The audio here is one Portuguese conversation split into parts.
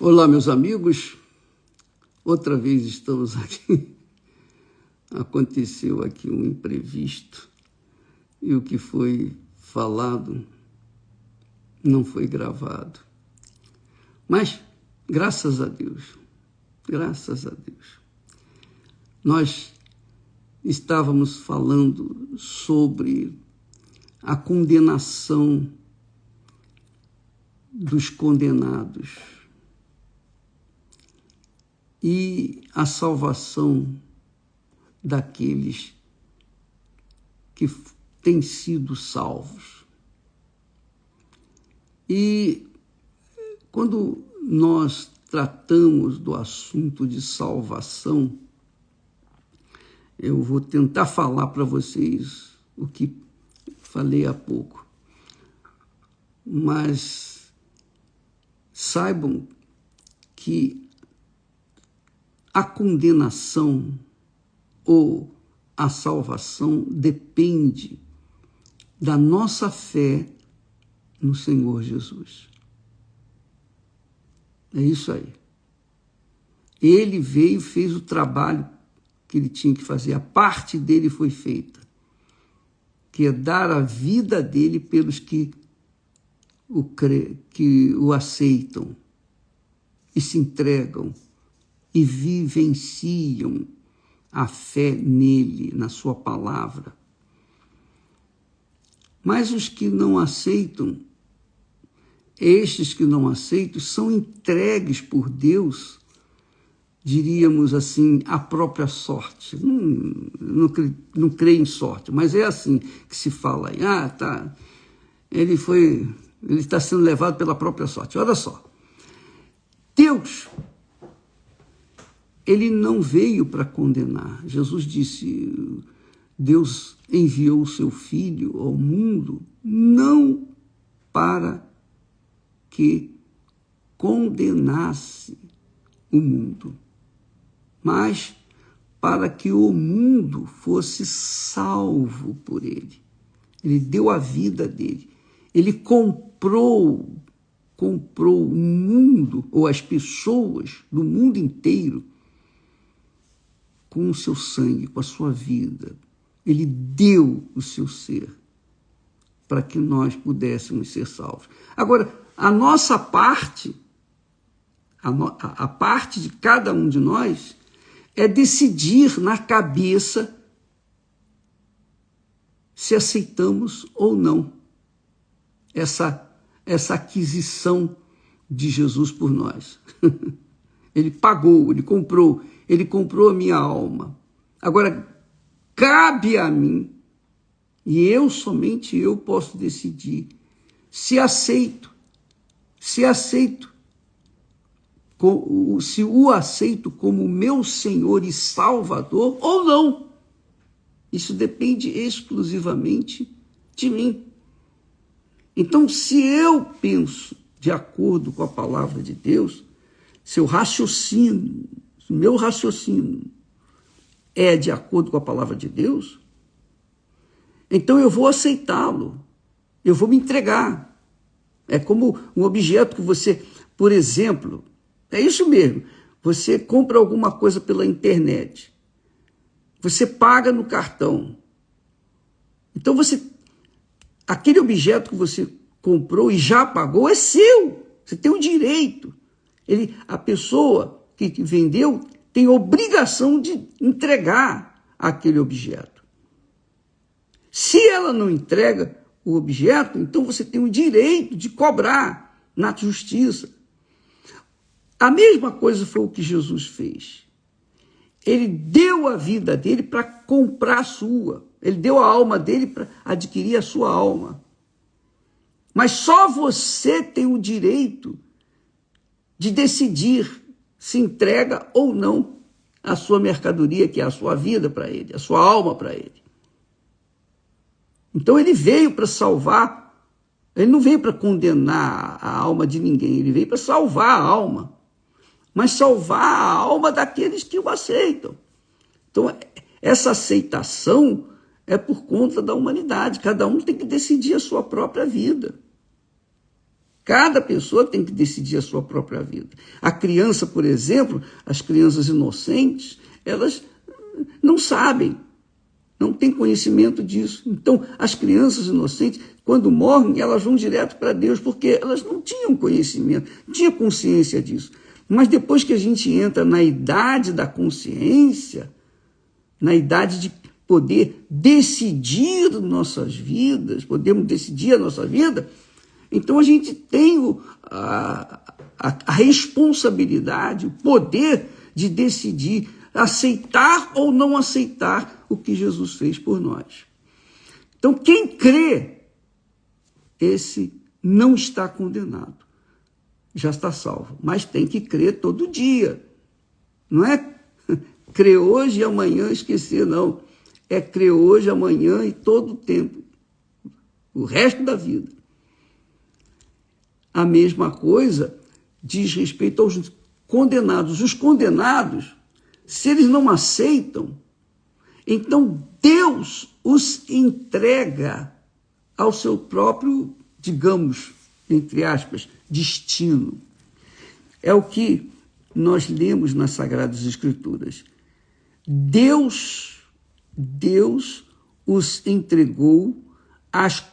Olá, meus amigos. Outra vez estamos aqui. Aconteceu aqui um imprevisto e o que foi falado não foi gravado. Mas, graças a Deus, nós estávamos falando sobre a condenação dos condenados e a salvação daqueles que têm sido salvos. E quando nós tratamos do assunto de salvação, eu vou tentar falar para vocês o que falei há pouco, mas saibam que a condenação ou a salvação depende da nossa fé no Senhor Jesus. É isso aí. Ele veio, fez o trabalho que ele tinha que fazer, a parte dele foi feita, que é dar a vida dele pelos que o aceitam e se entregam e vivenciam a fé nele, na sua palavra. Mas os que não aceitam, estes que não aceitam, são entregues por Deus, diríamos assim, à própria sorte. Não creio em sorte, mas é assim que se fala aí. Ele está sendo levado pela própria sorte. Olha só, Deus, ele não veio para condenar. Jesus disse, Deus enviou o seu Filho ao mundo não para que condenasse o mundo, mas para que o mundo fosse salvo por ele. Ele deu a vida dele. Ele comprou o mundo, ou as pessoas do mundo inteiro, com o seu sangue, com a sua vida. Ele deu o seu ser para que nós pudéssemos ser salvos. Agora, a nossa parte, a parte de cada um de nós, é decidir na cabeça se aceitamos ou não essa aquisição de Jesus por nós. Ele pagou, ele comprou a minha alma. Agora, cabe a mim, e somente eu posso decidir, se o aceito como meu Senhor e Salvador ou não. Isso depende exclusivamente de mim. Então, se eu penso de acordo com a palavra de Deus, se meu raciocínio é de acordo com a palavra de Deus, então eu vou aceitá-lo, eu vou me entregar. É como um objeto que você, por exemplo, é isso mesmo, você compra alguma coisa pela internet, você paga no cartão, então aquele objeto que você comprou e já pagou é seu, você tem o direito. A pessoa que vendeu tem obrigação de entregar aquele objeto. Se ela não entrega o objeto, então você tem o direito de cobrar na justiça. A mesma coisa foi o que Jesus fez. Ele deu a vida dele para comprar a sua. Ele deu a alma dele para adquirir a sua alma. Mas só você tem o direito de decidir se entrega ou não a sua mercadoria, que é a sua vida para ele, a sua alma para ele. Então ele veio para salvar, ele não veio para condenar a alma de ninguém, ele veio para salvar a alma, mas salvar a alma daqueles que o aceitam. Então essa aceitação é por conta da humanidade, cada um tem que decidir a sua própria vida. Cada pessoa tem que decidir a sua própria vida. A criança, por exemplo, as crianças inocentes, elas não sabem, não têm conhecimento disso. Então, as crianças inocentes, quando morrem, elas vão direto para Deus, porque elas não tinham conhecimento, não tinham consciência disso. Mas depois que a gente entra na idade da consciência, na idade de poder decidir nossas vidas, podemos decidir a nossa vida, então a gente tem a responsabilidade, o poder de decidir aceitar ou não aceitar o que Jesus fez por nós. Então quem crê, esse não está condenado, já está salvo, mas tem que crer todo dia, não é crer hoje e amanhã esquecer, não, é crer hoje, amanhã e todo o tempo, o resto da vida. A mesma coisa diz respeito aos condenados. Os condenados, se eles não aceitam, então Deus os entrega ao seu próprio, digamos, entre aspas, destino. É o que nós lemos nas Sagradas Escrituras. Deus os entregou às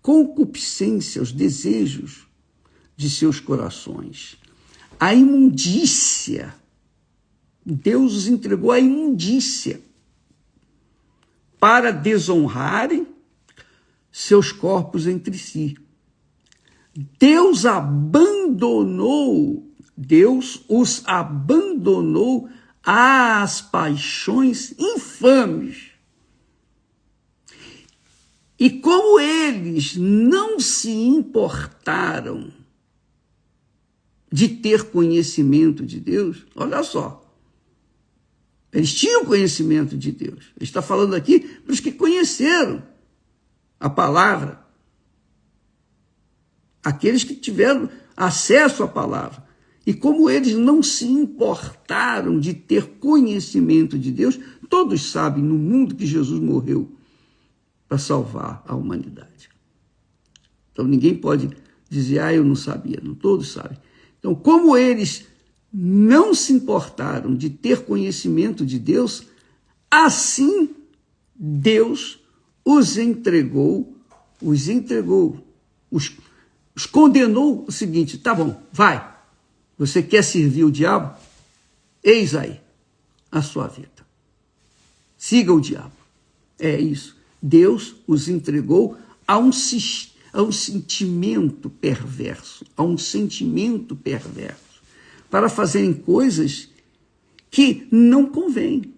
concupiscências, aos desejos de seus corações. A imundícia. Deus os entregou à imundícia para desonrarem seus corpos entre si. Deus os abandonou às paixões infames. E como eles não se importaram de ter conhecimento de Deus, olha só, eles tinham conhecimento de Deus. Ele está falando aqui para os que conheceram a palavra, aqueles que tiveram acesso à palavra. E como eles não se importaram de ter conhecimento de Deus, todos sabem no mundo que Jesus morreu para salvar a humanidade. Então ninguém pode dizer, eu não sabia, não, todos sabem. Então, como eles não se importaram de ter conhecimento de Deus, assim Deus os condenou o seguinte, tá bom, vai, você quer servir o diabo? Eis aí a sua vida. Siga o diabo. É isso. Deus os entregou a um sentimento perverso, para fazerem coisas que não convêm.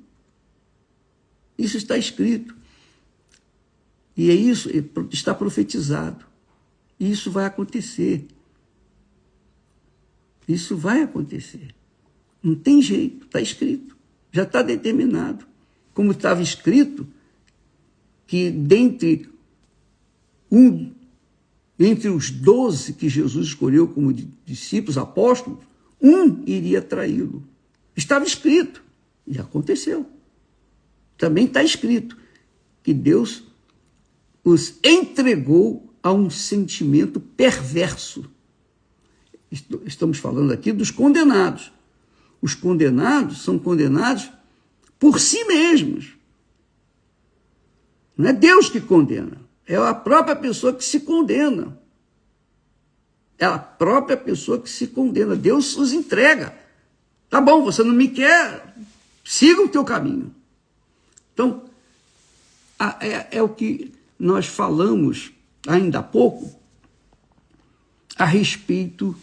Isso está escrito. E é isso, está profetizado. E isso vai acontecer. Isso vai acontecer. Não tem jeito, está escrito. Já está determinado. Como estava escrito que dentre os 12 que Jesus escolheu como discípulos, apóstolos, um iria traí-lo. Estava escrito, e aconteceu. Também está escrito que Deus os entregou a um sentimento perverso. Estamos falando aqui dos condenados. Os condenados são condenados por si mesmos. Não é Deus que condena, é a própria pessoa que se condena. É a própria pessoa que se condena. Deus os entrega. Tá bom, você não me quer, siga o teu caminho. Então, é o que nós falamos ainda há pouco a respeito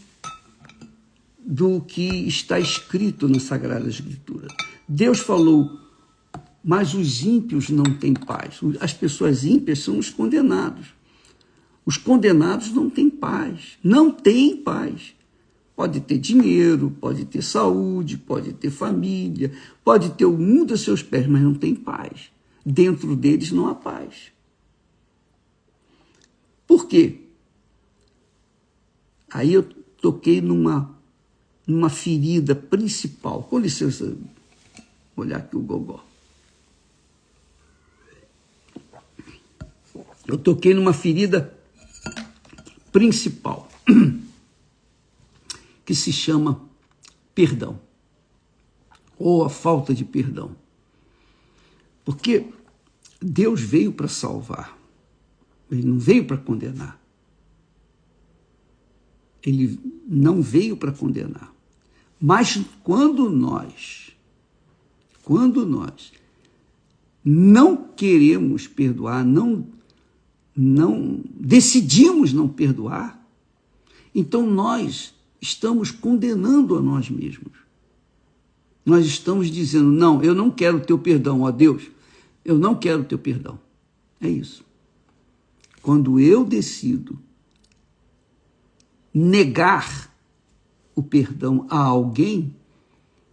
do que está escrito na Sagrada Escritura. Deus falou, mas os ímpios não têm paz. As pessoas ímpias são os condenados. Os condenados não têm paz. Não têm paz. Pode ter dinheiro, pode ter saúde, pode ter família, pode ter o mundo a seus pés, mas não tem paz. Dentro deles não há paz. Por quê? Aí eu toquei numa ferida principal. Com licença, vou olhar aqui o gogó. Eu toquei numa ferida principal. que se chama perdão, ou a falta de perdão. Porque Deus veio para salvar, ele não veio para condenar. Ele não veio para condenar. Mas quando nós não queremos perdoar, não decidimos não perdoar, então nós estamos condenando a nós mesmos. Nós estamos dizendo, não, eu não quero o teu perdão, ó Deus, eu não quero o teu perdão. É isso. Quando eu decido negar o perdão a alguém,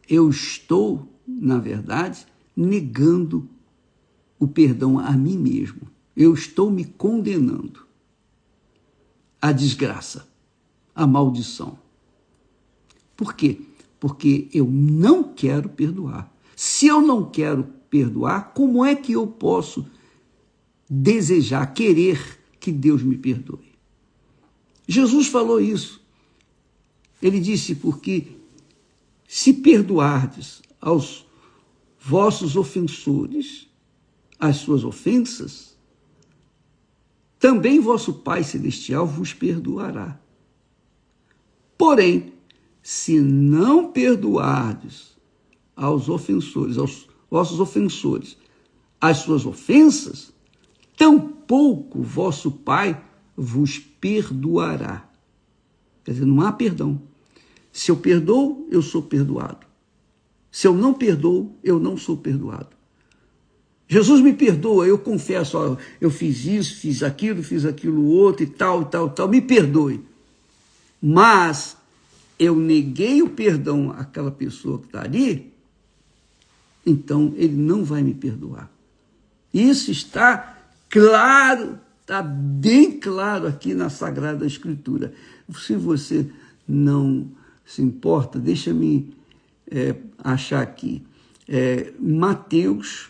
eu estou, na verdade, negando o perdão a mim mesmo. Eu estou me condenando à desgraça, à maldição. Por quê? Porque eu não quero perdoar. Se eu não quero perdoar, como é que eu posso desejar, querer que Deus me perdoe? Jesus falou isso. Ele disse, porque se perdoardes aos vossos ofensores as suas ofensas, também vosso Pai Celestial vos perdoará. Porém, se não perdoardes aos ofensores, aos vossos ofensores, as suas ofensas, tampouco vosso Pai vos perdoará. Quer dizer, não há perdão. Se eu perdoo, eu sou perdoado. Se eu não perdoo, eu não sou perdoado. Jesus me perdoa, eu confesso, ó, eu fiz isso, fiz aquilo outro e tal, me perdoe. Mas eu neguei o perdão àquela pessoa que está ali, então ele não vai me perdoar. Isso está claro, está bem claro aqui na Sagrada Escritura. Se você não se importa, deixa-me achar aqui. Mateus,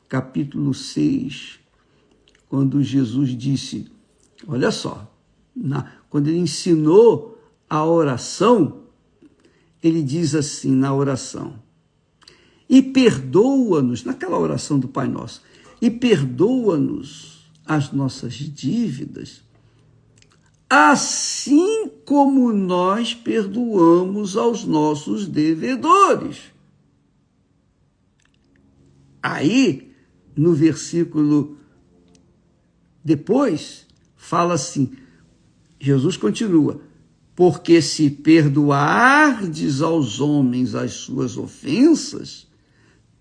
capítulo 6, quando Jesus disse, olha só, quando ele ensinou a oração, ele diz assim na oração, e perdoa-nos, naquela oração do Pai Nosso, e perdoa-nos as nossas dívidas, assim como nós perdoamos aos nossos devedores. Aí, no versículo depois, fala assim, Jesus continua, porque se perdoardes aos homens as suas ofensas,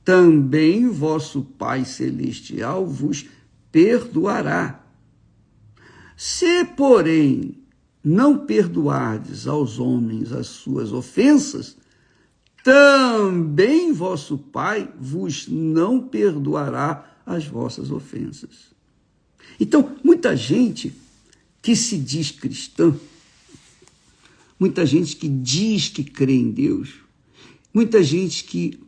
também vosso Pai Celestial vos perdoará. Se, porém, não perdoardes aos homens as suas ofensas, também vosso Pai vos não perdoará as vossas ofensas. Então, muita gente que se diz cristã, muita gente que diz que crê em Deus, muita gente que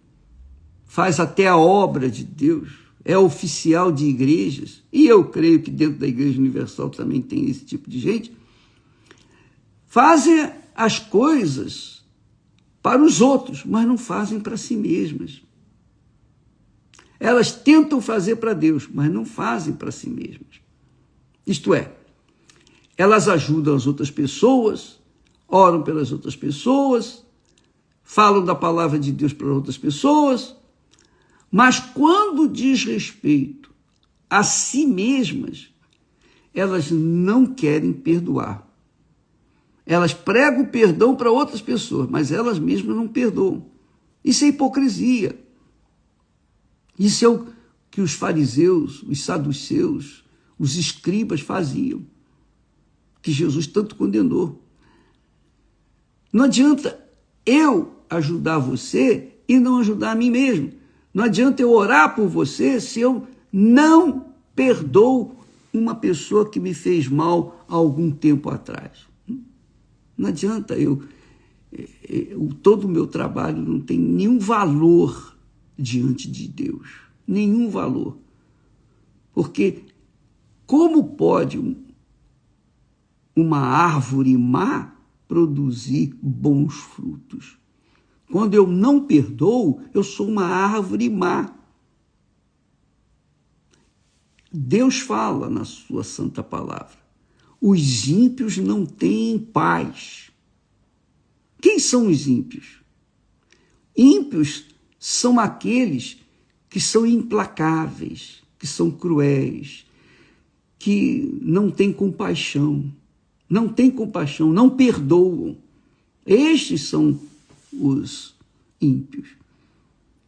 faz até a obra de Deus, é oficial de igrejas, e eu creio que dentro da Igreja Universal também tem esse tipo de gente, fazem as coisas para os outros, mas não fazem para si mesmas. Elas tentam fazer para Deus, mas não fazem para si mesmas. Isto é, elas ajudam as outras pessoas, oram pelas outras pessoas, falam da palavra de Deus para outras pessoas, mas quando diz respeito a si mesmas, elas não querem perdoar. Elas pregam perdão para outras pessoas, mas elas mesmas não perdoam. Isso é hipocrisia. Isso é o que os fariseus, os saduceus, os escribas faziam, que Jesus tanto condenou. Não adianta eu ajudar você e não ajudar a mim mesmo. Não adianta eu orar por você se eu não perdoo uma pessoa que me fez mal há algum tempo atrás. Não adianta todo o meu trabalho não tem nenhum valor diante de Deus. Nenhum valor. Porque como pode uma árvore má produzir bons frutos. Quando eu não perdoo, eu sou uma árvore má. Deus fala na sua santa palavra: os ímpios não têm paz. Quem são os ímpios? Ímpios são aqueles que são implacáveis, que são cruéis, que não têm compaixão, não perdoam. Estes são os ímpios.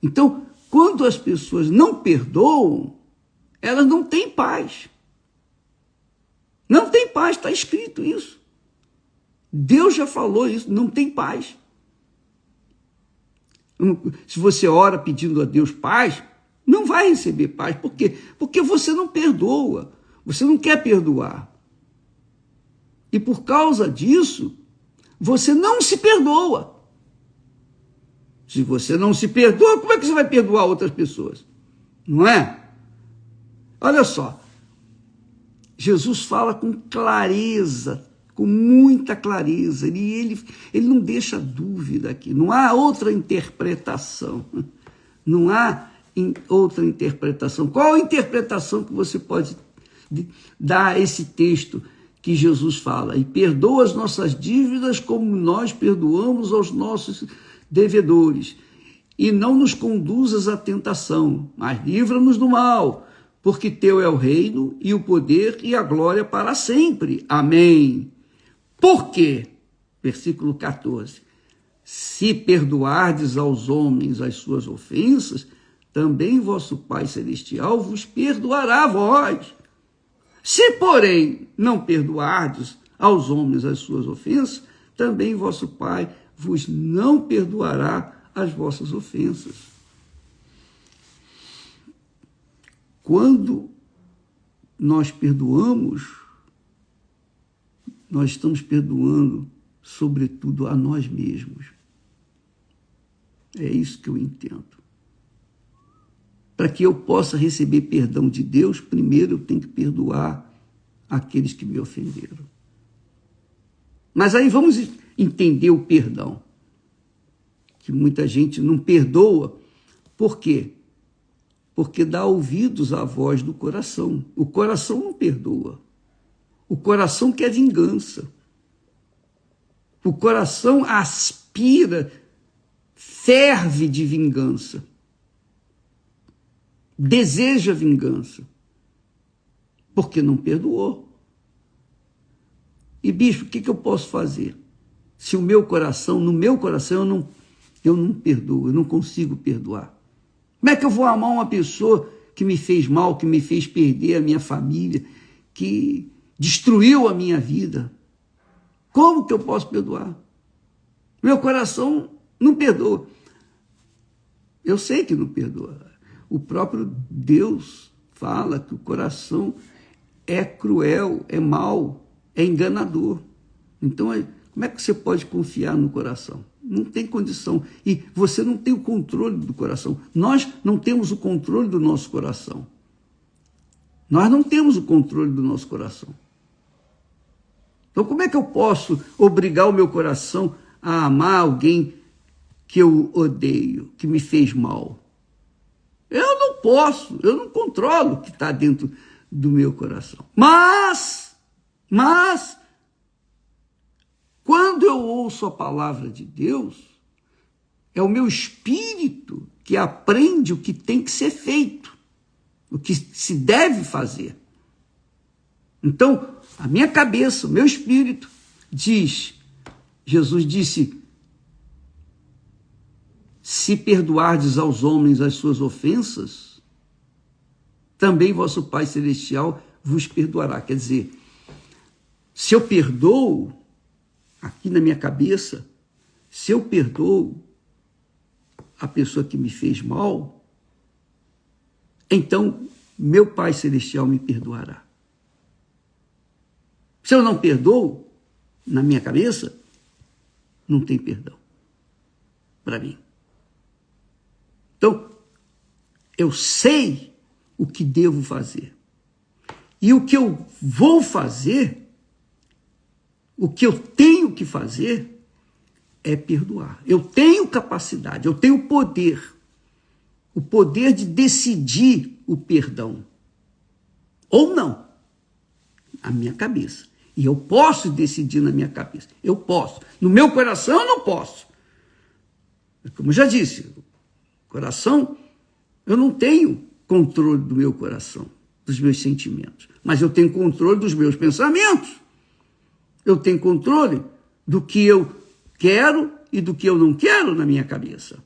Então, quando as pessoas não perdoam, elas não têm paz. Não tem paz, está escrito isso. Deus já falou isso, não tem paz. Se você ora pedindo a Deus paz, não vai receber paz. Por quê? Porque você não perdoa, você não quer perdoar. E por causa disso, você não se perdoa. Se você não se perdoa, como é que você vai perdoar outras pessoas? Não é? Olha só, Jesus fala com clareza, com muita clareza, ele não deixa dúvida aqui, não há outra interpretação, não há outra interpretação. Qual a interpretação que você pode dar a esse texto que Jesus fala? E perdoa as nossas dívidas como nós perdoamos aos nossos devedores, e não nos conduzas à tentação, mas livra-nos do mal, porque teu é o reino e o poder e a glória para sempre. Amém. Por quê? Versículo 14. Se perdoardes aos homens as suas ofensas, também vosso Pai Celestial vos perdoará a vós. Se, porém, não perdoardes aos homens as suas ofensas, também vosso Pai vos não perdoará as vossas ofensas. Quando nós perdoamos, nós estamos perdoando, sobretudo, a nós mesmos. É isso que eu entendo. Para que eu possa receber perdão de Deus, primeiro eu tenho que perdoar aqueles que me ofenderam. Mas aí vamos entender o perdão. Que muita gente não perdoa. Por quê? Porque dá ouvidos à voz do coração. O coração não perdoa. O coração quer vingança. O coração aspira, ferve de vingança. Deseja vingança. Porque não perdoou. E, bispo, o que eu posso fazer? Se no meu coração eu não perdoo, eu não consigo perdoar. Como é que eu vou amar uma pessoa que me fez mal, que me fez perder a minha família, que destruiu a minha vida? Como que eu posso perdoar? Meu coração não perdoa. Eu sei que não perdoa. O próprio Deus fala que o coração é cruel, é mau, é enganador. Então, como é que você pode confiar no coração? Não tem condição. E você não tem o controle do coração. Nós não temos o controle do nosso coração. Nós não temos o controle do nosso coração. Então, como é que eu posso obrigar o meu coração a amar alguém que eu odeio, que me fez mal? Eu não posso, eu não controlo o que está dentro do meu coração. Mas, quando eu ouço a palavra de Deus, é o meu espírito que aprende o que tem que ser feito, o que se deve fazer. Então, a minha cabeça, o meu espírito diz, Jesus disse, se perdoardes aos homens as suas ofensas, também vosso Pai Celestial vos perdoará. Quer dizer, se eu perdoo, aqui na minha cabeça, se eu perdoo a pessoa que me fez mal, então meu Pai Celestial me perdoará. Se eu não perdoo, na minha cabeça, não tem perdão para mim. Então, eu sei o que devo fazer. E o que eu vou fazer O que eu tenho que fazer é perdoar. Eu tenho capacidade, eu tenho poder. O poder de decidir o perdão. Ou não. A minha cabeça. E eu posso decidir na minha cabeça. Eu posso. No meu coração eu não posso. Como eu já disse, coração, eu não tenho controle do meu coração, dos meus sentimentos. Mas eu tenho controle dos meus pensamentos. Eu tenho controle do que eu quero e do que eu não quero na minha cabeça.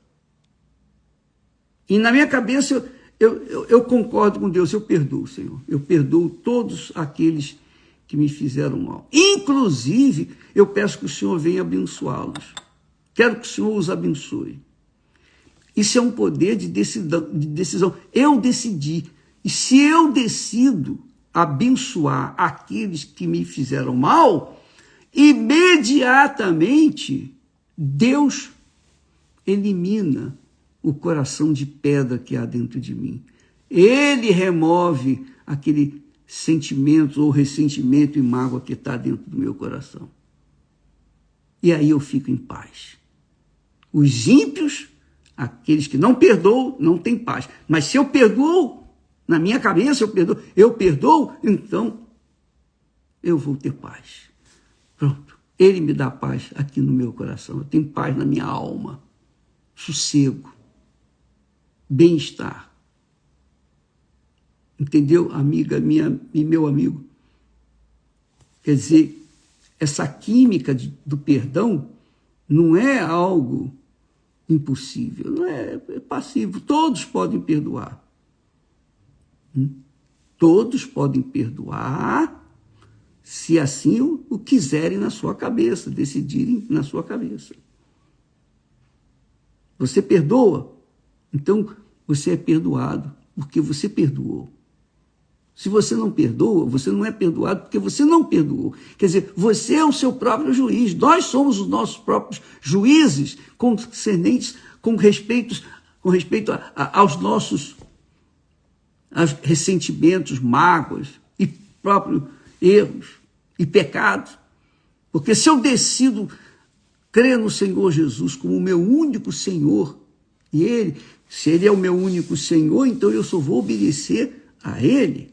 E na minha cabeça eu concordo com Deus, eu perdoo, Senhor. Eu perdoo todos aqueles que me fizeram mal. Inclusive, eu peço que o Senhor venha abençoá-los. Quero que o Senhor os abençoe. Isso é um poder de decisão. Eu decidi. E se eu decido abençoar aqueles que me fizeram mal, imediatamente Deus elimina o coração de pedra que há dentro de mim. Ele remove aquele sentimento ou ressentimento e mágoa que está dentro do meu coração. E aí eu fico em paz. Os ímpios, aqueles que não perdoam, não têm paz. Mas se eu perdoo, na minha cabeça eu perdoo, então eu vou ter paz. Pronto. Ele me dá paz aqui no meu coração. Eu tenho paz na minha alma. Sossego. Bem-estar. Entendeu, amiga minha e meu amigo? Quer dizer, essa química do perdão não é algo impossível, não é passivo. Todos podem perdoar. Todos podem perdoar se assim o quiserem na sua cabeça, decidirem na sua cabeça. Você perdoa? Então, você é perdoado porque você perdoou. Se você não perdoa, você não é perdoado porque você não perdoou. Quer dizer, você é o seu próprio juiz. Nós somos os nossos próprios juízes concernentes com respeito aos nossos ressentimentos, mágoas e próprios erros e pecados. Porque se eu decido crer no Senhor Jesus como o meu único Senhor, e se Ele é o meu único Senhor, então eu só vou obedecer a Ele.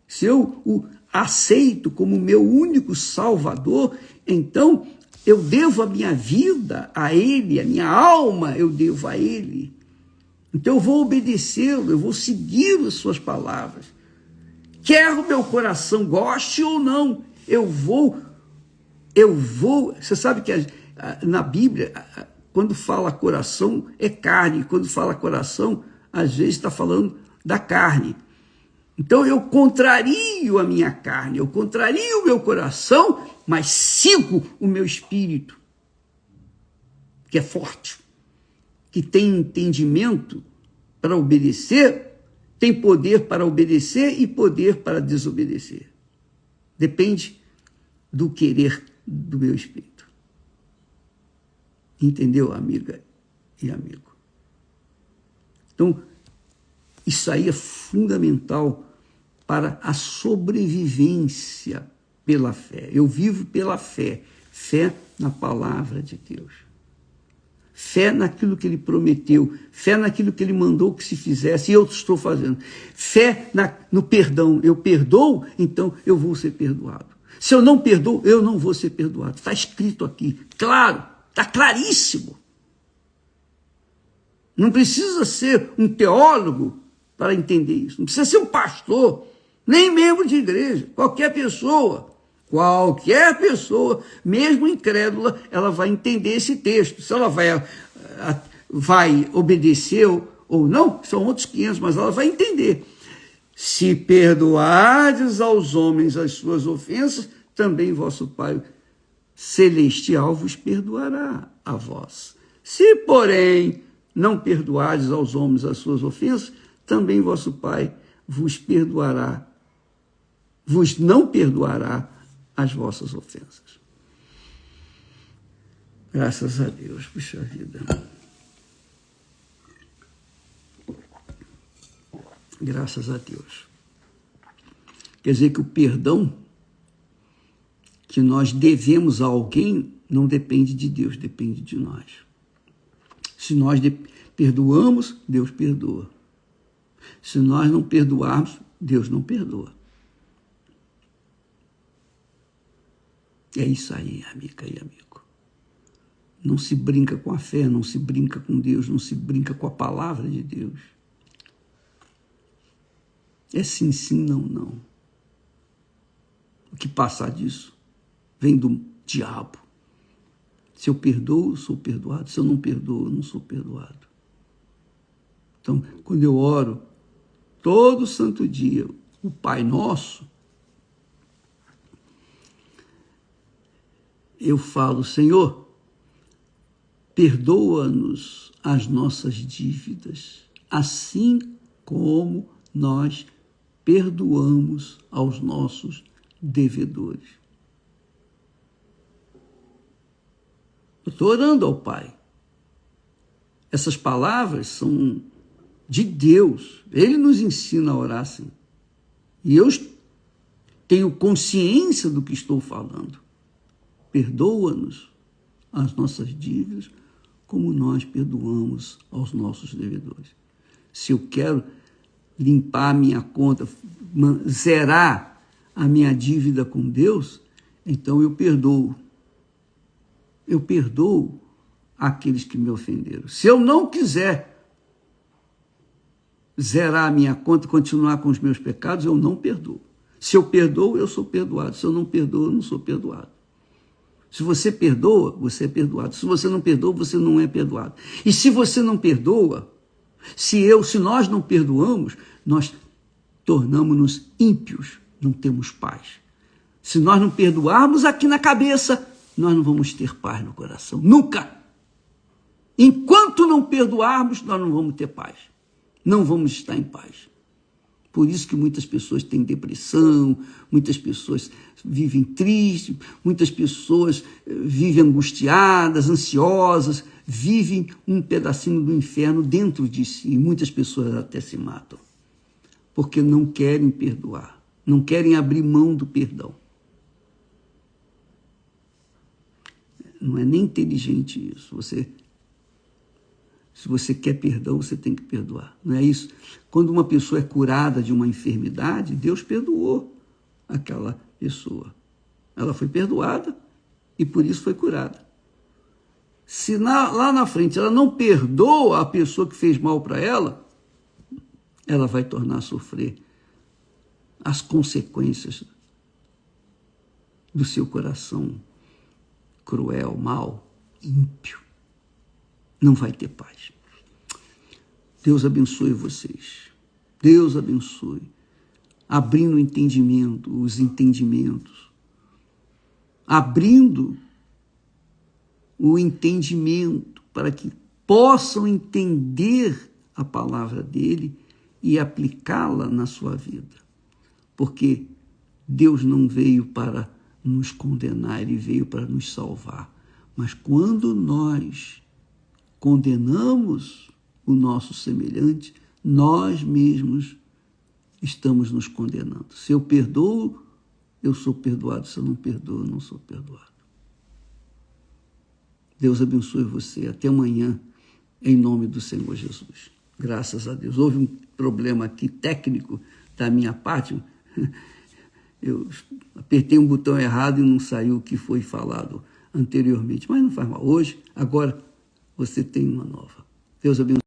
Se eu o aceito como meu único Salvador, então eu devo a minha vida a Ele, a minha alma eu devo a Ele. Então eu vou obedecê-lo, eu vou seguir as suas palavras. Quer o meu coração goste ou não, eu vou. Você sabe que na Bíblia, quando fala coração, é carne. Quando fala coração, às vezes está falando da carne. Então eu contrario a minha carne, eu contrario o meu coração, mas sigo o meu espírito, que é forte, que tem entendimento para obedecer, tem poder para obedecer e poder para desobedecer. Depende do querer do meu espírito. Entendeu, amiga e amigo? Então, isso aí é fundamental para a sobrevivência pela fé. Eu vivo pela fé. Fé na palavra de Deus. Fé naquilo que Ele prometeu. Fé naquilo que Ele mandou que se fizesse. E eu estou fazendo. Fé no perdão. Eu perdoo, então eu vou ser perdoado. Se eu não perdoo, eu não vou ser perdoado. Está escrito aqui. Claro. Está claríssimo. Não precisa ser um teólogo para entender isso. Não precisa ser um pastor, nem membro de igreja. Qualquer pessoa, mesmo incrédula, ela vai entender esse texto. Se ela vai obedecer ou não, são outros 500, mas ela vai entender. Se perdoardes aos homens as suas ofensas, também vosso Pai celestial vos perdoará a vós. Se, porém, não perdoardes aos homens as suas ofensas, também vosso Pai vos não perdoará as vossas ofensas. Graças a Deus, puxa vida. Graças a Deus. Quer dizer que o perdão que nós devemos a alguém não depende de Deus, depende de nós. Se nós perdoamos, Deus perdoa. Se nós não perdoarmos, Deus não perdoa. É isso aí, amiga e amigo. Não se brinca com a fé, não se brinca com Deus, não se brinca com a palavra de Deus. É sim, sim, não, não. O que passar disso vem do diabo. Se eu perdoo, sou perdoado. Se eu não perdoo, não sou perdoado. Então, quando eu oro todo santo dia o Pai Nosso, eu falo, Senhor, perdoa-nos as nossas dívidas, assim como nós perdoamos aos nossos devedores. Eu estou orando ao Pai. Essas palavras são de Deus. Ele nos ensina a orar assim. E eu tenho consciência do que estou falando. Perdoa-nos as nossas dívidas, como nós perdoamos aos nossos devedores. Se eu quero limpar a minha conta, zerar a minha dívida com Deus, então eu perdoo. Eu perdoo aqueles que me ofenderam. Se eu não quiser zerar a minha conta e continuar com os meus pecados, eu não perdoo. Se eu perdoo, eu sou perdoado. Se eu não perdoo, eu não sou perdoado. Se você perdoa, você é perdoado. Se você não perdoa, você não é perdoado. E se você não perdoa, se nós não perdoamos, nós tornamos-nos ímpios, não temos paz. Se nós não perdoarmos aqui na cabeça, nós não vamos ter paz no coração. Nunca! Enquanto não perdoarmos, nós não vamos ter paz. Não vamos estar em paz. Por isso que muitas pessoas têm depressão, muitas pessoas vivem tristes, muitas pessoas vivem angustiadas, ansiosas, vivem um pedacinho do inferno dentro de si. E muitas pessoas até se matam, porque não querem perdoar, não querem abrir mão do perdão. Não é nem inteligente isso. Se você quer perdão, você tem que perdoar. Não é isso? Quando uma pessoa é curada de uma enfermidade, Deus perdoou aquela pessoa. Ela foi perdoada e por isso foi curada. Se lá na frente ela não perdoa a pessoa que fez mal para ela, ela vai tornar a sofrer as consequências do seu coração cruel, mau, ímpio. Não vai ter paz. Deus abençoe vocês. Deus abençoe. Abrindo os entendimentos. Abrindo o entendimento para que possam entender a palavra dele e aplicá-la na sua vida. Porque Deus não veio para nos condenar, ele veio para nos salvar. Mas quando nós condenamos o nosso semelhante, nós mesmos estamos nos condenando. Se eu perdoo, eu sou perdoado. Se eu não perdoo, eu não sou perdoado. Deus abençoe você. Até amanhã, em nome do Senhor Jesus. Graças a Deus. Houve um problema aqui técnico da minha parte. Eu apertei um botão errado e não saiu o que foi falado anteriormente. Mas não faz mal. Hoje, agora, você tem uma nova. Deus abençoe.